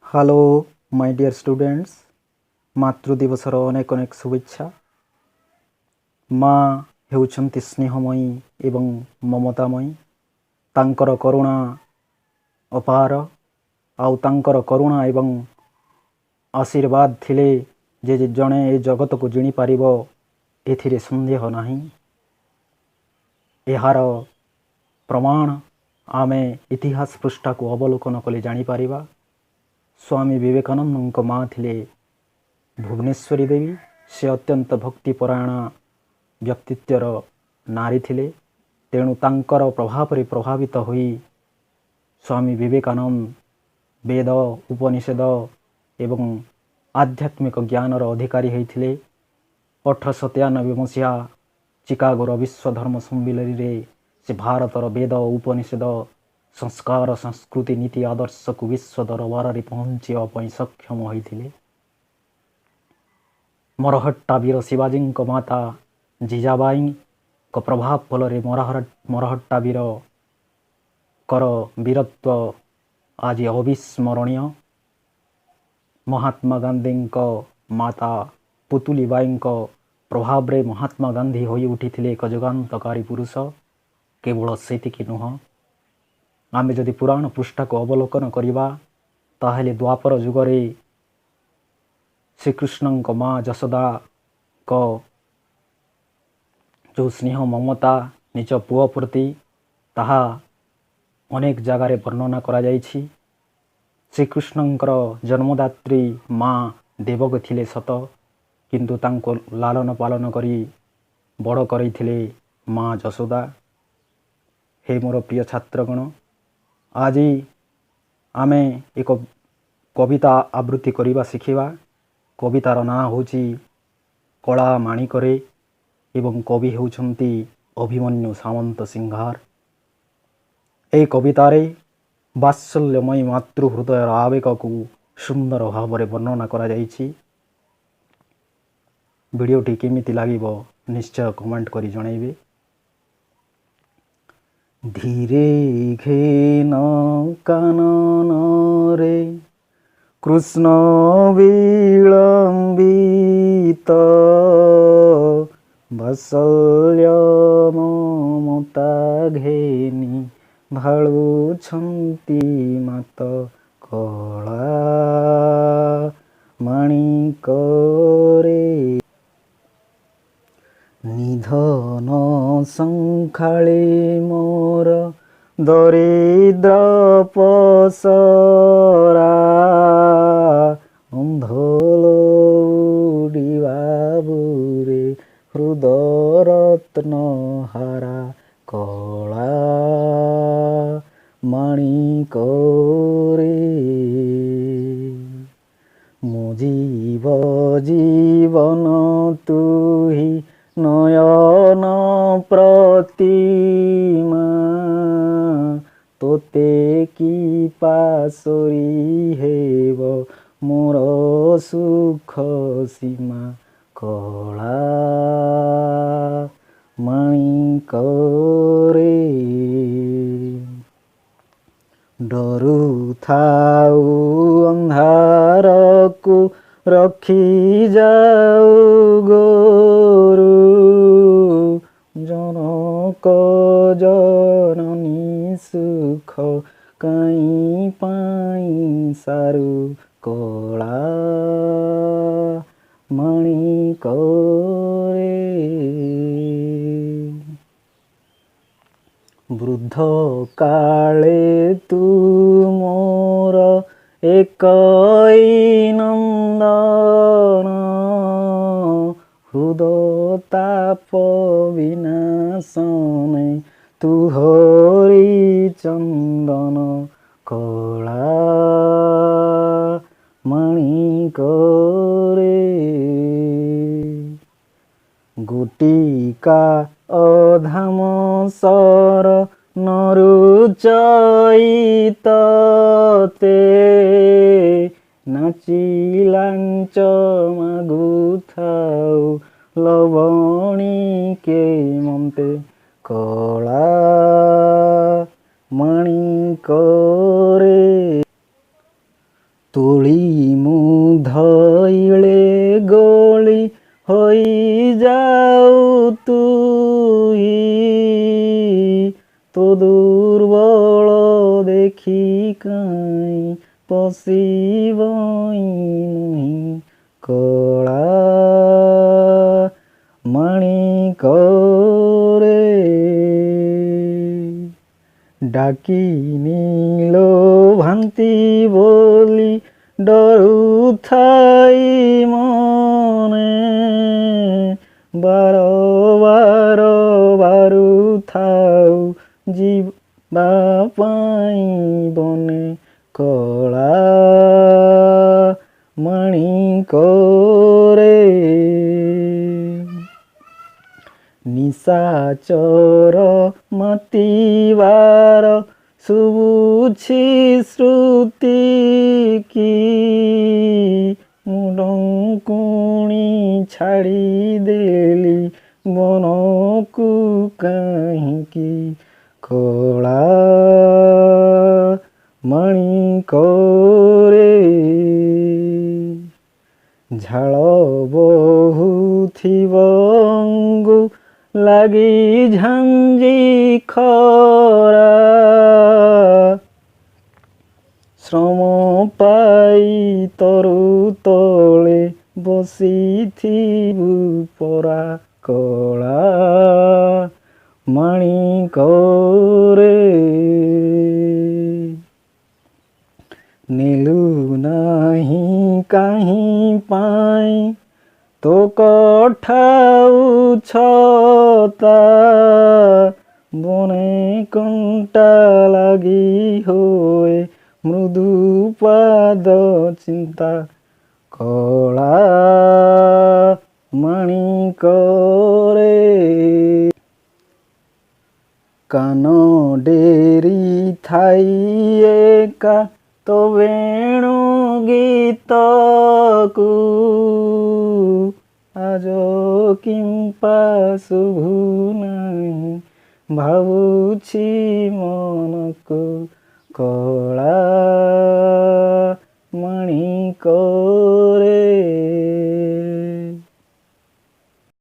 Hello my dear students मातृ दिवसर अनेक अनेक शुभेच्छा। माँ हेउछन्ति स्नेहमयी एवं ममतामयी। तांकर करुणा अपार आउ तांकर करुणा एवं आशीर्वाद थिले जे जणे ए जगत को जिणी पारिबो एथिरे संदेह नाही। एहार प्रमाण आमे इतिहास पृष्ठा को अवलोकन कले जानी पारिबा। स्वामी विवेकानंद माँ थिले भुवनेश्वरी देवी। से अत्यंत भक्तिपरायण व्यक्तित्वर नारी थिले। तेणु तांकर प्रभाव रे प्रभावित होई स्वामी विवेकानंद वेद उपनिषद एवं आध्यात्मिक ज्ञानर अधिकारी होइथिले। 1893 मसीहा चिकागोर विश्व धर्म सम्मिलन रे से भारतर वेद उपनिषद संस्कार संस्कृति नीति आदर्श को विश्व दरबार रे पहुँचा पई सक्षम होइथिले। मरहट्टा वीर शिवाजी माता जिजाबाई को प्रभाव फल मरहट्टा वीर कर वीरत्व आज अविस्मरणीय। महात्मा गांधी माता पुतुली बाई प्रभाव रे महात्मा गांधी होई उठिथिले एक जुगान्तकारी पुरुष। केवल सेतिकी नुह, आमे जदि पुराण पृष्ठा को अवलोकन करिबा ताहेले द्वापर जुगरे श्रीकृष्ण माँ जशोदा को जो स्नेह ममता निज पुओ प्रति ताहा अनेक जगार वर्णना करा जाइछि। श्रीकृष्णंकर जन्मदात्री माँ देवक थिले सत, किंतु तांको लालन पालन करी बड़ करैथिले माँ जशोदा। हे मोर प्रिय छात्रगण, आज आमे एक कविता आवृत्ति करिबा शिखिबा। कवितार ना होची कला माणिकरे एवं कवि हेउछन्ति अभिमन्यु सामंत सिंहार। ए कवितारे वात्सल्यमयी मातृ हृदय आवेग को सुंदर भाव में वर्णना करा जाइछि। वीडियोटी केमिति लागिबो निश्चय कमेंट करी जणाइबे। धीरे घेन कानन रे कृष्ण विलंबित वात्सल्य ममता घेनी भाळुछन्ति मात कला माणिक रे। निधन संखाळे मोर दरिद्र पसरा अंधलो उडिबाबुरे हृदरत्न हारा कला माणिक रे। मो जीव जीवन तुही नयन प्रतिमा तोते की पासरी हेब मोर सुख सीमा कला माणिक रे। डरू थाऊ अंधार को रखी जाऊ गोरु जनक जननी सुख काई पाई सारू कला माणिक रे। वृद्ध काले तू मोर एकई नंदन हृदताप विनाशने तू हरि चंदन कला माणिक रे। गुटिका अधाम सर नरुचैतते नाचिलांच मागुथाऊ लवणी के ममते कला माणिक रे। ତୁଳି ମୁଁ ଧଇଳେ ଗଳି ହୋଇଯାଉ ତୁହି ତୋ ଦୁର୍ବଳ ଦେଖି କାଇଁ ପଶିବଇ ନୁହିଁ କଳା ମାଣିକରେ ଡାକିନିଲୋ ଭାନ୍ତି ବୋଲି ଡରୁଥାଇ ମନେ ବାର ବାର ବାରୁଥାଉ ଯିବା ପାଇଁ ବନେ କଳା ମାଣିକରେ ନିଶାଚର ମାତିବାର ଶୁଭୁଛି ଶ୍ରୁତି କି ମୁଁ ଡଙ୍କୁଣି ଛାଡ଼ିଦେଲି ବନକୁ କାହିଁକି କଳା ମାଣିକରେ ଝାଳ ବହୁଥିବ ଅଙ୍ଗୁ ଲାଗି ଝାଞ୍ଜି ଖରା ଶ୍ରମ ପାଇ ତରୁ ତଳେ ବସିଥିବୁ ପରା କଳା ମାଣିକରେ ନେଲୁ ନାହିଁ କାହିଁ ପାଇଁ ତୋ କଠାଉ ଛତା ବନେ କଣ୍ଟା ଲାଗି ହୋଏ ମୃଦୁ ପାଦ ଚିନ୍ତା କଳା ମାଣିକରେ କାନ ଡେରି ଥାଇ ଏକା ତୋ ବେଣୁ ଗୀତକୁ ଆଜ କିମ୍ପା ଶୁଭୁ ନାହିଁ ଭାବୁଛି ମନକୁ କଳା ମାଣିକ